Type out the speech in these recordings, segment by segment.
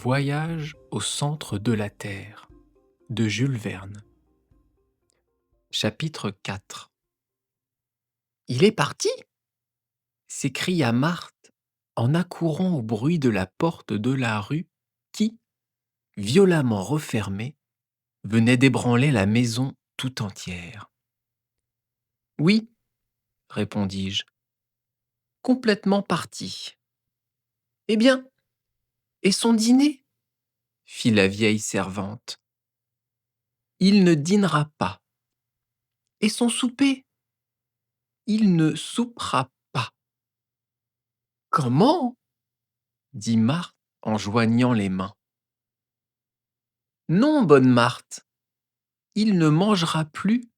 Voyage au centre de la Terre de Jules Verne. Chapitre 4. Il est parti s'écria Marthe en accourant au bruit de la porte de la rue qui, violemment refermée, venait d'ébranler la maison tout entière. Oui, répondis-je, complètement parti. Eh bien, et son dîner fit la vieille servante. Il ne dînera pas. Et son souper il ne soupera pas. Comment dit Marthe en joignant les mains. Non, bonne Marthe, il ne mangera plus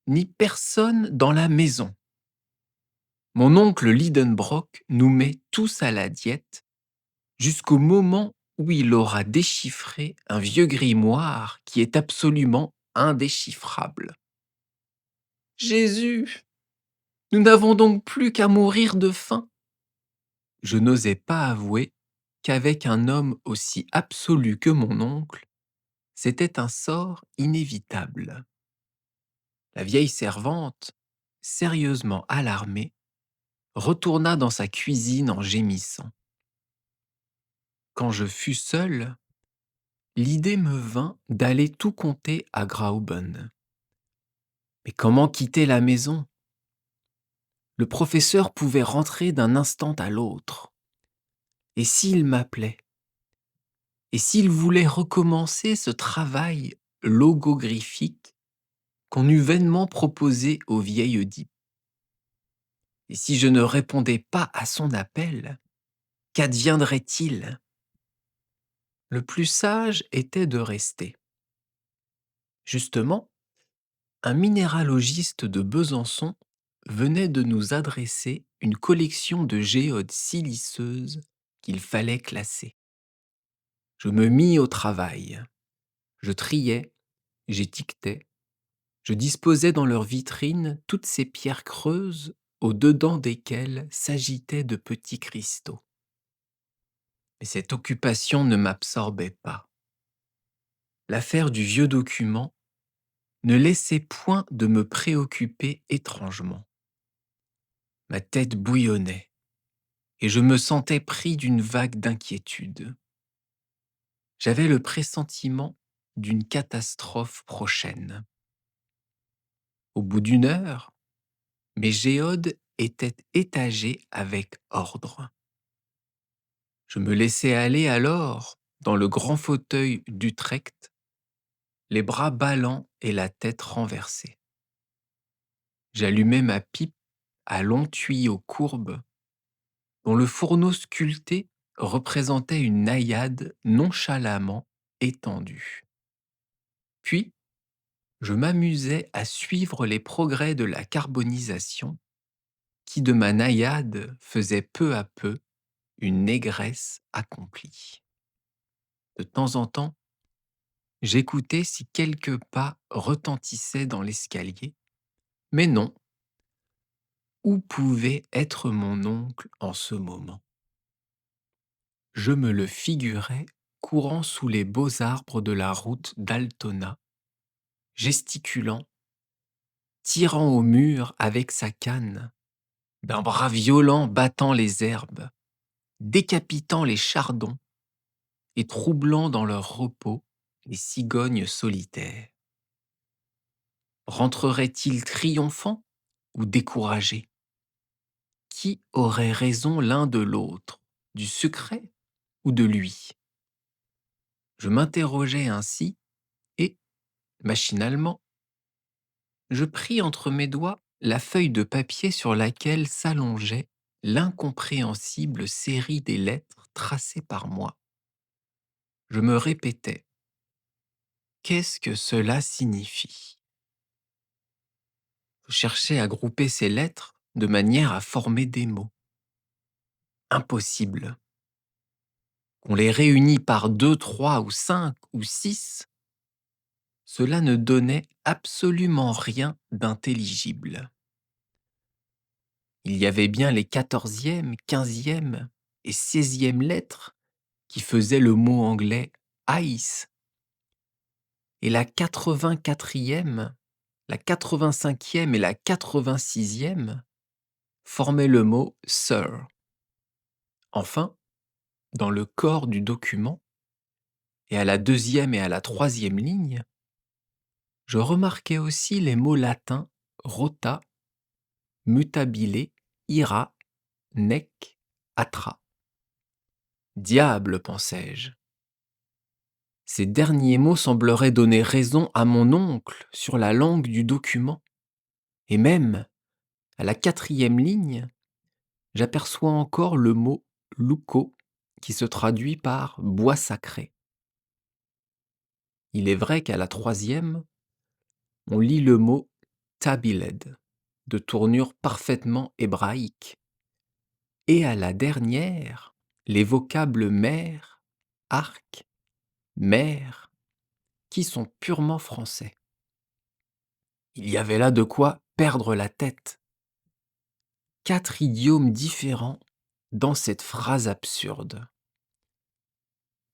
ni personne dans la maison. Mon oncle Lidenbrock nous met tous à la diète jusqu'au moment où il aura déchiffré un vieux grimoire qui est absolument indéchiffrable. Jésus, nous n'avons donc plus qu'à mourir de faim. Je n'osais pas avouer qu'avec un homme aussi absolu que mon oncle, c'était un sort inévitable. La vieille servante, sérieusement alarmée, retourna dans sa cuisine en gémissant. Quand je fus seul, l'idée me vint d'aller tout conter à Graüben. Mais comment quitter la maison? Le professeur pouvait rentrer d'un instant à l'autre. Et s'il m'appelait? Et s'il voulait recommencer ce travail logographique qu'on eût vainement proposé au vieil Oedipe? Et si je ne répondais pas à son appel, qu'adviendrait-il? Le plus sage était de rester. Justement, un minéralogiste de Besançon venait de nous adresser une collection de géodes siliceuses qu'il fallait classer. Je me mis au travail. Je triais, j'étiquetais, je disposais dans leurs vitrines toutes ces pierres creuses au-dedans desquelles s'agitaient de petits cristaux. Mais cette occupation ne m'absorbait pas. L'affaire du vieux document ne laissait point de me préoccuper étrangement. Ma tête bouillonnait et je me sentais pris d'une vague d'inquiétude. J'avais le pressentiment d'une catastrophe prochaine. Au bout d'une heure, mes géodes étaient étagées avec ordre. Je me laissais aller alors dans le grand fauteuil d'Utrecht, les bras ballants et la tête renversée. J'allumai ma pipe à longs tuyaux courbes, dont le fourneau sculpté représentait une naïade nonchalamment étendue. Puis, je m'amusais à suivre les progrès de la carbonisation qui de ma naïade faisait peu à peu une négresse accomplie. De temps en temps, j'écoutais si quelques pas retentissaient dans l'escalier, mais non, où pouvait être mon oncle en ce moment? Je me le figurais courant sous les beaux arbres de la route d'Altona, gesticulant, tirant au mur avec sa canne, d'un bras violent battant les herbes, décapitant les chardons et troublant dans leur repos les cigognes solitaires. Rentrerait-il triomphant ou découragé? Qui aurait raison l'un de l'autre, du secret ou de lui? Je m'interrogeais ainsi et, machinalement, je pris entre mes doigts la feuille de papier sur laquelle s'allongeait l'incompréhensible série des lettres tracées par moi. Je me répétais: qu'est-ce que cela signifie? Je cherchais à grouper ces lettres de manière à former des mots. Impossible. Qu'on les réunit par 2, 3 ou 5 ou 6, cela ne donnait absolument rien d'intelligible. Il y avait bien les 14e, 15e et 16e lettres qui faisait le mot anglais ice, et la 84e, la 85e et la 86e formaient le mot sir. Enfin, dans le corps du document, et à la 2e et à la 3e ligne, je remarquais aussi les mots latins rota, mutabile, ira, nec, atra. Diable, pensai-je. Ces derniers mots sembleraient donner raison à mon oncle sur la langue du document. Et même, à la 4e ligne, j'aperçois encore le mot luco qui se traduit par bois sacré. Il est vrai qu'à la 3e, on lit le mot tabiled, de tournure parfaitement hébraïque. Et à la dernière, les vocables mer, arc, mer, qui sont purement français. Il y avait là de quoi perdre la tête. 4 idiomes différents dans cette phrase absurde.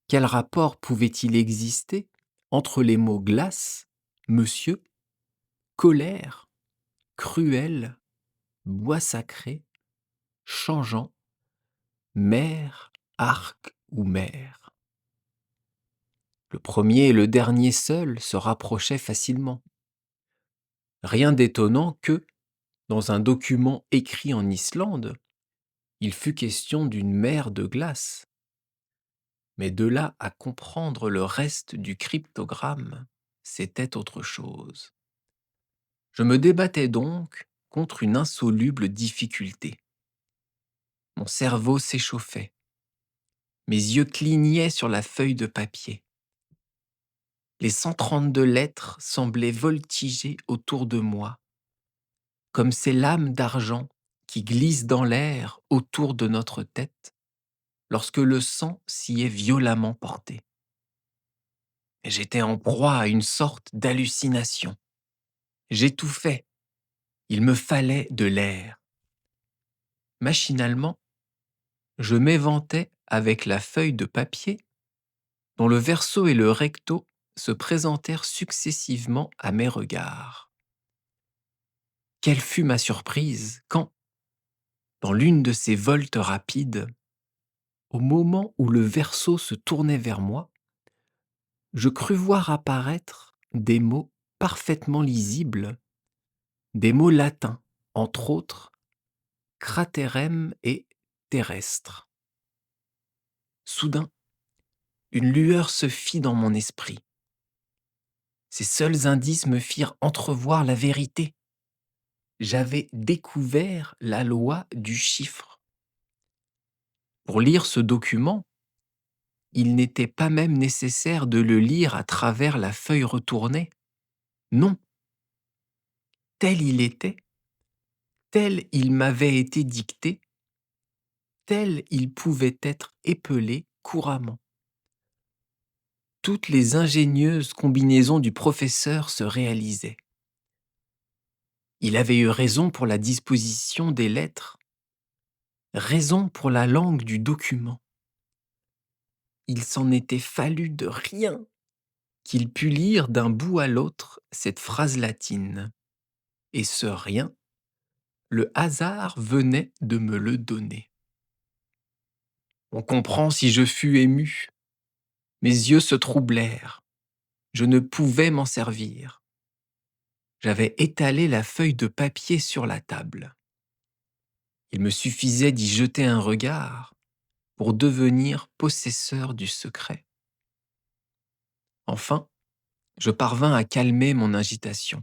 Quel rapport pouvait-il exister entre les mots glace, monsieur, colère, cruel, bois sacré, changeant, mer, arc ou mer? Le premier et le dernier seuls se rapprochaient facilement. Rien d'étonnant que, dans un document écrit en Islande, il fut question d'une mer de glace. Mais de là à comprendre le reste du cryptogramme, c'était autre chose. Je me débattais donc contre une insoluble difficulté. Mon cerveau s'échauffait. Mes yeux clignaient sur la feuille de papier. Les 132 lettres semblaient voltiger autour de moi, comme ces lames d'argent qui glissent dans l'air autour de notre tête lorsque le sang s'y est violemment porté. Et j'étais en proie à une sorte d'hallucination. J'étouffais. Il me fallait de l'air. Machinalement, je m'éventais avec la feuille de papier dont le verso et le recto se présentèrent successivement à mes regards. Quelle fut ma surprise quand, dans l'une de ces voltes rapides, au moment où le verso se tournait vers moi, je crus voir apparaître des mots parfaitement lisibles, des mots latins, entre autres, cratérem et terrestre. Soudain, une lueur se fit dans mon esprit. Ces seuls indices me firent entrevoir la vérité. J'avais découvert la loi du chiffre. Pour lire ce document, il n'était pas même nécessaire de le lire à travers la feuille retournée. Non. Tel il était, tel il m'avait été dicté, tel il pouvait être épelé couramment. Toutes les ingénieuses combinaisons du professeur se réalisaient. Il avait eu raison pour la disposition des lettres, raison pour la langue du document. Il s'en était fallu de rien qu'il pût lire d'un bout à l'autre cette phrase latine. Et ce rien, le hasard venait de me le donner. On comprend si je fus ému. Mes yeux se troublèrent. Je ne pouvais m'en servir. J'avais étalé la feuille de papier sur la table. Il me suffisait d'y jeter un regard pour devenir possesseur du secret. Enfin, je parvins à calmer mon agitation.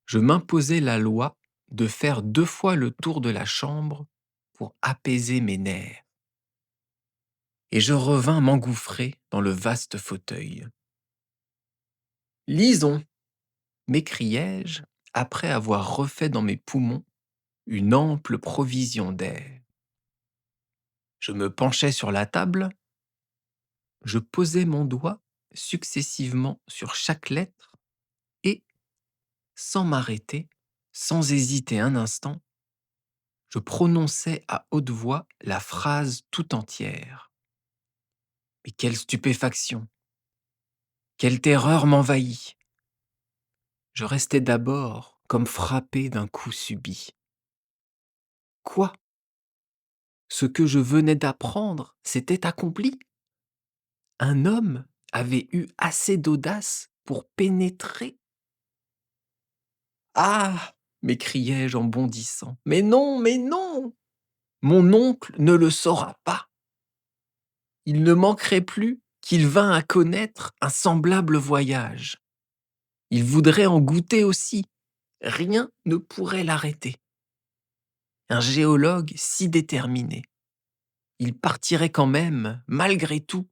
Je m'imposais la loi de faire 2 fois le tour de la chambre pour apaiser mes nerfs. Et je revins m'engouffrer dans le vaste fauteuil. Lisons, m'écriai-je après avoir refait dans mes poumons une ample provision d'air. Je me penchai sur la table, je posai mon doigt successivement sur chaque lettre et, sans m'arrêter, sans hésiter un instant, je prononçai à haute voix la phrase tout entière. Et quelle stupéfaction, quelle terreur m'envahit. Je restai d'abord comme frappé d'un coup subit. Quoi? Ce que je venais d'apprendre s'était accompli? Un homme avait eu assez d'audace pour pénétrer? Ah! M'écriai-je en bondissant. Mais non, mais non! Mon oncle ne le saura pas. Il ne manquerait plus qu'il vînt à connaître un semblable voyage. Il voudrait en goûter aussi. Rien ne pourrait l'arrêter. Un géologue si déterminé. Il partirait quand même, malgré tout,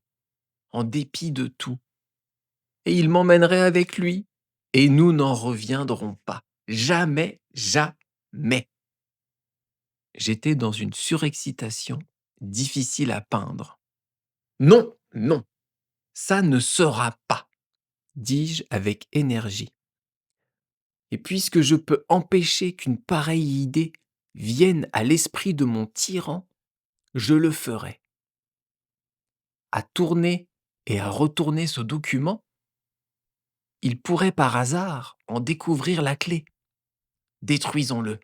en dépit de tout. Et il m'emmènerait avec lui. Et nous n'en reviendrons pas. Jamais, jamais. J'étais dans une surexcitation difficile à peindre. Non, non, ça ne sera pas, dis-je avec énergie. Et puisque je peux empêcher qu'une pareille idée vienne à l'esprit de mon tyran, je le ferai. À tourner et à retourner ce document, il pourrait par hasard en découvrir la clé. Détruisons-le.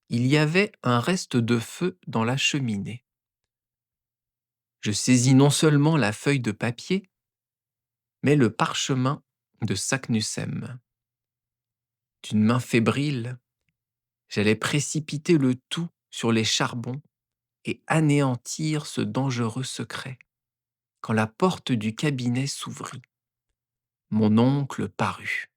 Il y avait un reste de feu dans la cheminée. Je saisis non seulement la feuille de papier, mais le parchemin de Saknussemm. D'une main fébrile, j'allais précipiter le tout sur les charbons et anéantir ce dangereux secret, quand la porte du cabinet s'ouvrit. Mon oncle parut.